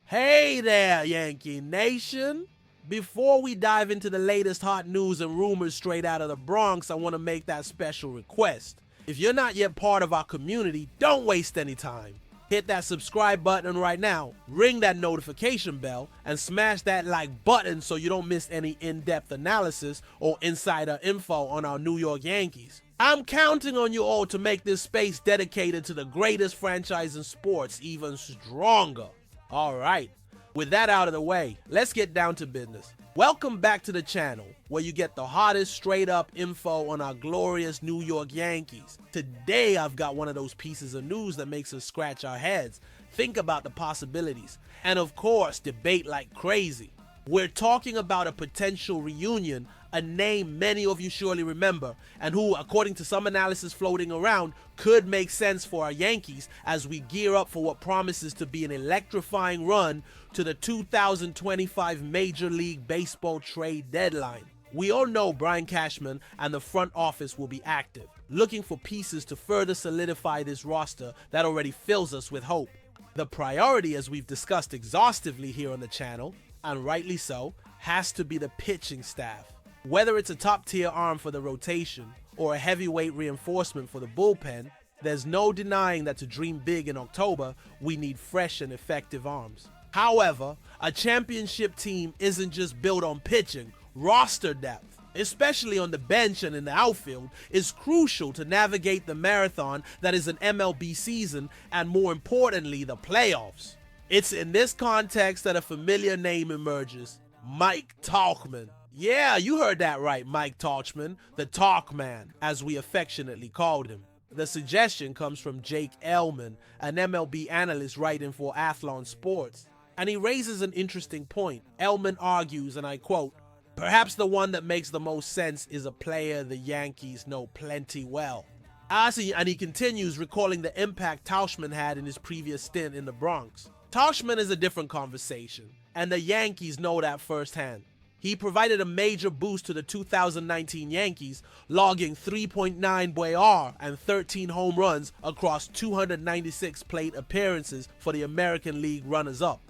Hey there, Yankee Nation! Before we dive into the latest hot news and rumors straight out of the Bronx, I want to make that special request. If you're not yet part of our community, don't waste any time. Hit that subscribe button right now, ring that notification bell, and smash that like button so you don't miss any in-depth analysis or insider info on our New York Yankees. I'm counting on you all to make this space dedicated to the greatest franchise in sports even stronger. Alright, with that out of the way, let's get down to business. Welcome back to the channel, where you get the hottest straight up info on our glorious New York Yankees. Today I've got one of those pieces of news that makes us scratch our heads, think about the possibilities, and of course debate like crazy. We're talking about a potential reunion, a name many of you surely remember, and who, according to some analysis floating around, could make sense for our Yankees as we gear up for what promises to be an electrifying run to the 2025 Major League Baseball trade deadline. We all know Brian Cashman and the front office will be active, looking for pieces to further solidify this roster that already fills us with hope. The priority, as we've discussed exhaustively here on the channel, and rightly so, has to be the pitching staff. Whether it's a top-tier arm for the rotation or a heavyweight reinforcement for the bullpen, there's no denying that to dream big in October, we need fresh and effective arms. However, a championship team isn't just built on pitching. Roster depth, especially on the bench and in the outfield, is crucial to navigate the marathon that is an MLB season and, more importantly, the playoffs. It's in this context that a familiar name emerges: Mike Tauchman. Yeah, you heard that right, Mike Tauchman, the Talk Man, as we affectionately called him. The suggestion comes from Jake Elman, an MLB analyst writing for Athlon Sports, and he raises an interesting point. Elman argues, and I quote, "Perhaps the one that makes the most sense is a player the Yankees know plenty well." And he continues, recalling the impact Tauchman had in his previous stint in the Bronx. Tauchman is a different conversation, and the Yankees know that firsthand. He provided a major boost to the 2019 Yankees, logging 3.9 WAR and 13 home runs across 296 plate appearances for the American League runners-up.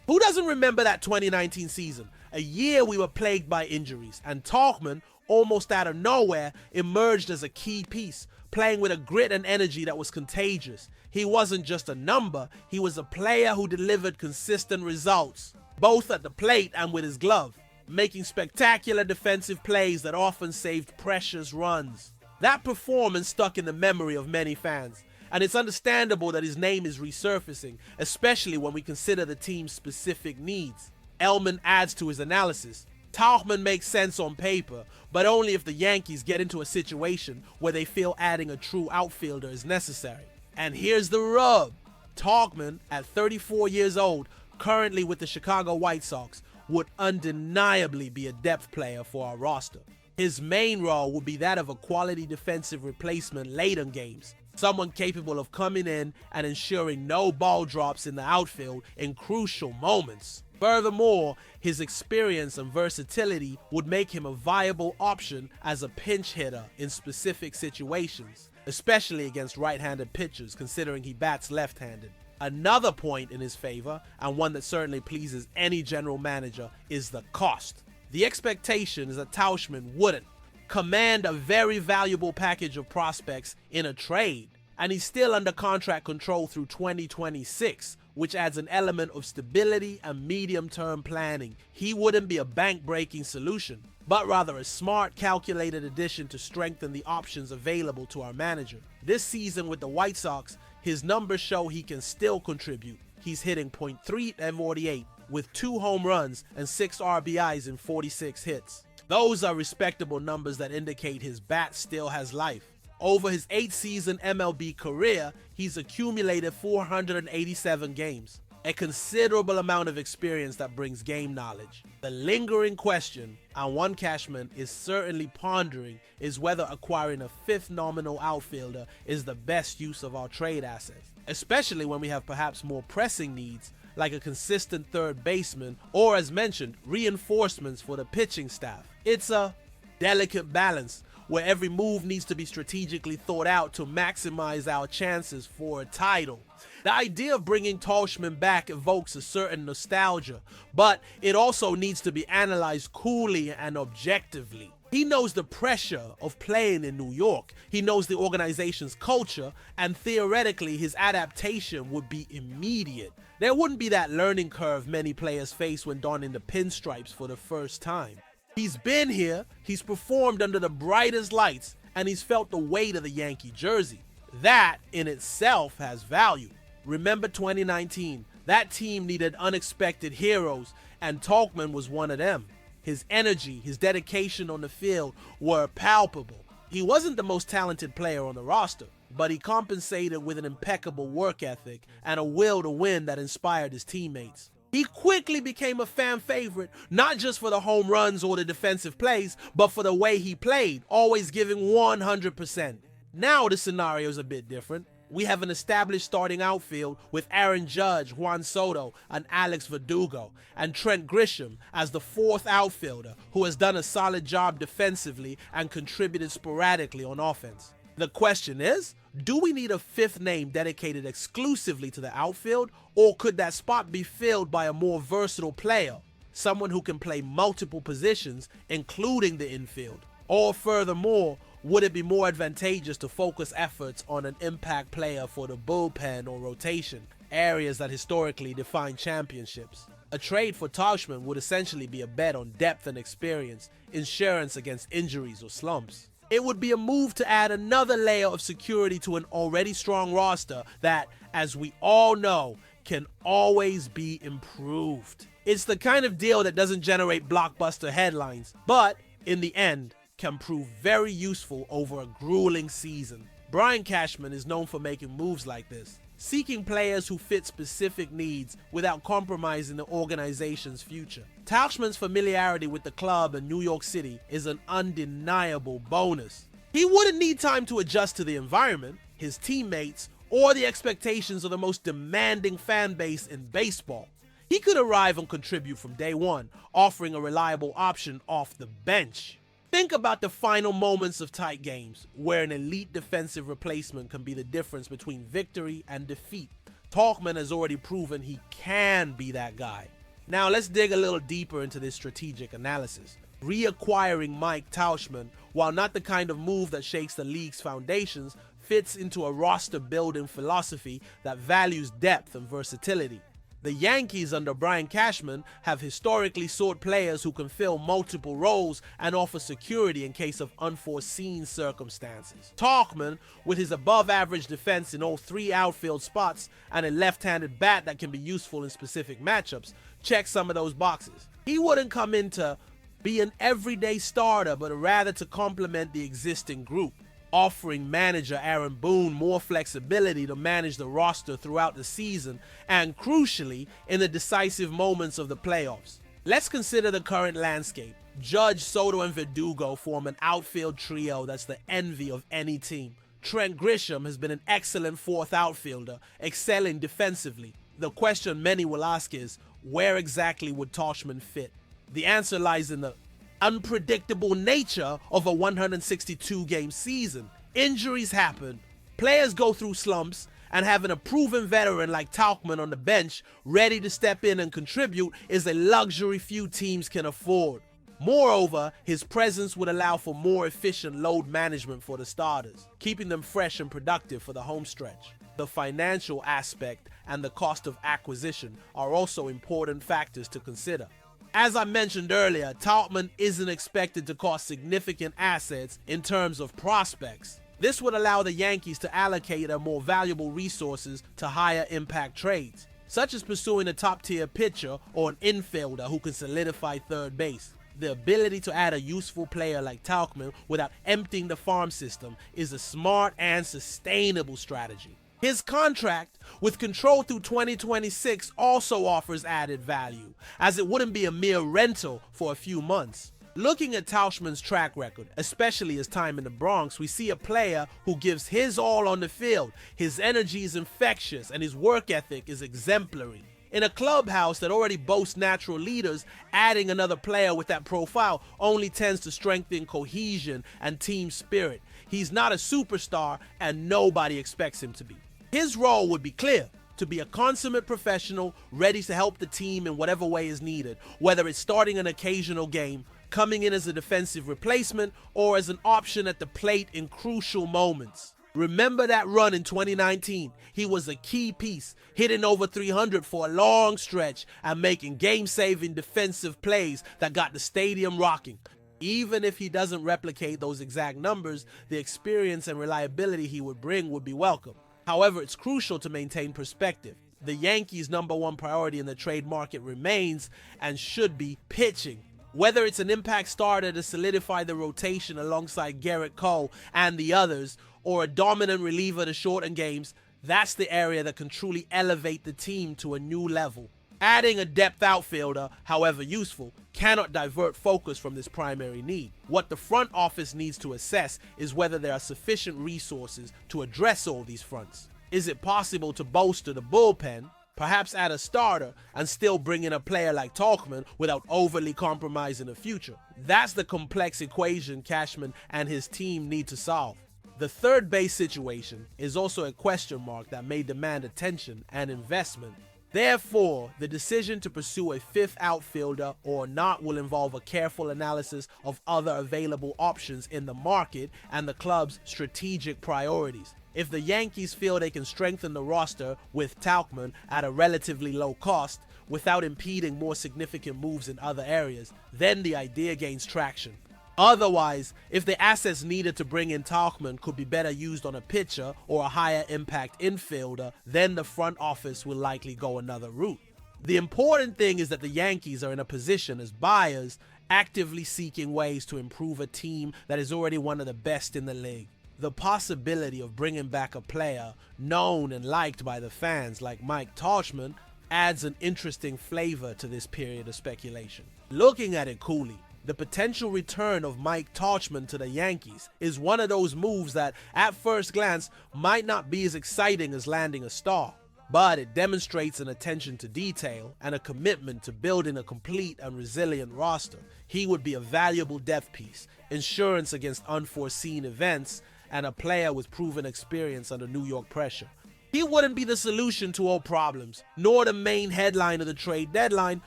Who doesn't remember that 2019 season? A year we were plagued by injuries, and Tauchman, almost out of nowhere, emerged as a key piece, playing with a grit and energy that was contagious. He wasn't just a number, he was a player who delivered consistent results, both at the plate and with his glove, making spectacular defensive plays that often saved precious runs. That performance stuck in the memory of many fans, and it's understandable that his name is resurfacing, especially when we consider the team's specific needs. Elman adds to his analysis: Tauchman makes sense on paper, but only if the Yankees get into a situation where they feel adding a true outfielder is necessary. And here's the rub: Tauchman, at 34 years old, currently with the Chicago White Sox, would undeniably be a depth player for our roster. His main role would be that of a quality defensive replacement late in games, someone capable of coming in and ensuring no ball drops in the outfield in crucial moments. Furthermore, his experience and versatility would make him a viable option as a pinch hitter in specific situations, especially against right-handed pitchers, considering he bats left-handed. Another point in his favor, and one that certainly pleases any general manager, is the cost. The expectation is that Tauchman wouldn't command a very valuable package of prospects in a trade, and he's still under contract control through 2026, which adds an element of stability and medium-term planning. He wouldn't be a bank-breaking solution, but rather a smart, calculated addition to strengthen the options available to our manager. This season with the White Sox, his numbers show he can still contribute. He's hitting .3 and 48 with 2 home runs and 6 RBIs in 46 hits. Those are respectable numbers that indicate his bat still has life. Over his 8-season MLB career, he's accumulated 487 games, a considerable amount of experience that brings game knowledge. The lingering question, and one Cashman is certainly pondering, is whether acquiring a 5th nominal outfielder is the best use of our trade assets, especially when we have perhaps more pressing needs like a consistent third baseman or, as mentioned, reinforcements for the pitching staff. It's a delicate balance, where every move needs to be strategically thought out to maximize our chances for a title. The idea of bringing Tauchman back evokes a certain nostalgia, but it also needs to be analyzed coolly and objectively. He knows the pressure of playing in New York. He knows the organization's culture, and theoretically his adaptation would be immediate. There wouldn't be that learning curve many players face when donning the pinstripes for the first time. He's been here, he's performed under the brightest lights, and he's felt the weight of the Yankee jersey. That in itself has value. Remember 2019, that team needed unexpected heroes, and Tauchman was one of them. His energy, his dedication on the field were palpable. He wasn't the most talented player on the roster, but he compensated with an impeccable work ethic and a will to win that inspired his teammates. He quickly became a fan favorite, not just for the home runs or the defensive plays, but for the way he played, always giving 100%. Now the scenario is a bit different. We have an established starting outfield with Aaron Judge, Juan Soto, and Alex Verdugo, and Trent Grisham as the fourth outfielder who has done a solid job defensively and contributed sporadically on offense. The question is, do we need a fifth name dedicated exclusively to the outfield, or could that spot be filled by a more versatile player, someone who can play multiple positions, including the infield? Or furthermore, would it be more advantageous to focus efforts on an impact player for the bullpen or rotation, areas that historically define championships? A trade for Tauchman would essentially be a bet on depth and experience, insurance against injuries or slumps. It would be a move to add another layer of security to an already strong roster that, as we all know, can always be improved. It's the kind of deal that doesn't generate blockbuster headlines, but in the end, can prove very useful over a grueling season. Brian Cashman is known for making moves like this, seeking players who fit specific needs without compromising the organization's future. Tauchman's familiarity with the club and New York City is an undeniable bonus. He wouldn't need time to adjust to the environment, his teammates, or the expectations of the most demanding fan base in baseball. He could arrive and contribute from day one, offering a reliable option off the bench. Think about the final moments of tight games, where an elite defensive replacement can be the difference between victory and defeat. Tauchman has already proven he can be that guy. Now let's dig a little deeper into this strategic analysis. Reacquiring Mike Tauchman, while not the kind of move that shakes the league's foundations, fits into a roster-building philosophy that values depth and versatility. The Yankees under Brian Cashman have historically sought players who can fill multiple roles and offer security in case of unforeseen circumstances. Tauchman, with his above-average defense in all three outfield spots and a left-handed bat that can be useful in specific matchups, checks some of those boxes. He wouldn't come in to be an everyday starter, but rather to complement the existing group, offering manager Aaron Boone more flexibility to manage the roster throughout the season and, crucially, in the decisive moments of the playoffs. Let's consider the current landscape. Judge, Soto, and Verdugo form an outfield trio that's the envy of any team. Trent Grisham has been an excellent fourth outfielder, excelling defensively. The question many will ask is, where exactly would Tauchman fit? The answer lies in the unpredictable nature of a 162-game season. Injuries happen, players go through slumps, and having a proven veteran like Tauchman on the bench ready to step in and contribute is a luxury few teams can afford. Moreover, his presence would allow for more efficient load management for the starters, keeping them fresh and productive for the home stretch. The financial aspect and the cost of acquisition are also important factors to consider. As I mentioned earlier, Tauchman isn't expected to cost significant assets in terms of prospects. This would allow the Yankees to allocate their more valuable resources to higher impact trades, such as pursuing a top-tier pitcher or an infielder who can solidify third base. The ability to add a useful player like Tauchman without emptying the farm system is a smart and sustainable strategy. His contract, with control through 2026, also offers added value, as it wouldn't be a mere rental for a few months. Looking at Tauchman's track record, especially his time in the Bronx, we see a player who gives his all on the field. His energy is infectious and his work ethic is exemplary. In a clubhouse that already boasts natural leaders, adding another player with that profile only tends to strengthen cohesion and team spirit. He's not a superstar, and nobody expects him to be. His role would be clear: to be a consummate professional, ready to help the team in whatever way is needed, whether it's starting an occasional game, coming in as a defensive replacement, or as an option at the plate in crucial moments. Remember that run in 2019? He was a key piece, hitting over 300 for a long stretch and making game-saving defensive plays that got the stadium rocking. Even if he doesn't replicate those exact numbers, the experience and reliability he would bring would be welcome. However, it's crucial to maintain perspective. The Yankees' #1 priority in the trade market remains and should be pitching. Whether it's an impact starter to solidify the rotation alongside Garrett Cole and the others, or a dominant reliever to shorten games, that's the area that can truly elevate the team to a new level. Adding a depth outfielder, however useful, cannot divert focus from this primary need. What the front office needs to assess is whether there are sufficient resources to address all these fronts. Is it possible to bolster the bullpen, perhaps add a starter, and still bring in a player like Tauchman without overly compromising the future? That's the complex equation Cashman and his team need to solve. The third base situation is also a question mark that may demand attention and investment. Therefore, the decision to pursue a fifth outfielder or not will involve a careful analysis of other available options in the market and the club's strategic priorities. If the Yankees feel they can strengthen the roster with Tauchman at a relatively low cost without impeding more significant moves in other areas, then the idea gains traction. Otherwise, if the assets needed to bring in Tauchman could be better used on a pitcher or a higher impact infielder, then the front office will likely go another route. The important thing is that the Yankees are in a position as buyers, actively seeking ways to improve a team that is already one of the best in the league. The possibility of bringing back a player known and liked by the fans like Mike Tauchman adds an interesting flavor to this period of speculation. Looking at it coolly, the potential return of Mike Tauchman to the Yankees is one of those moves that, at first glance, might not be as exciting as landing a star, but it demonstrates an attention to detail and a commitment to building a complete and resilient roster. He would be a valuable depth piece, insurance against unforeseen events, and a player with proven experience under New York pressure. He wouldn't be the solution to all problems, nor the main headline of the trade deadline,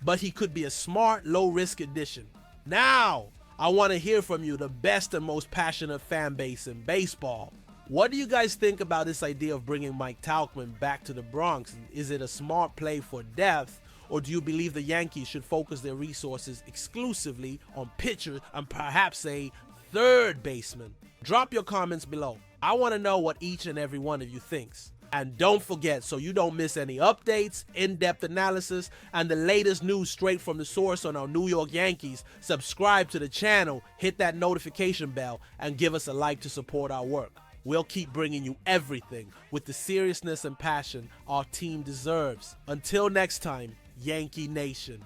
but he could be a smart, low-risk addition. Now, I want to hear from you, the best and most passionate fan base in baseball. What do you guys think about this idea of bringing Mike Tauchman back to the Bronx? Is it a smart play for depth, or do you believe the Yankees should focus their resources exclusively on pitchers and perhaps a third baseman? Drop your comments below. I want to know what each and every one of you thinks. And don't forget, so you don't miss any updates, in-depth analysis, and the latest news straight from the source on our New York Yankees, subscribe to the channel, hit that notification bell, and give us a like to support our work. We'll keep bringing you everything with the seriousness and passion our team deserves. Until next time, Yankee Nation.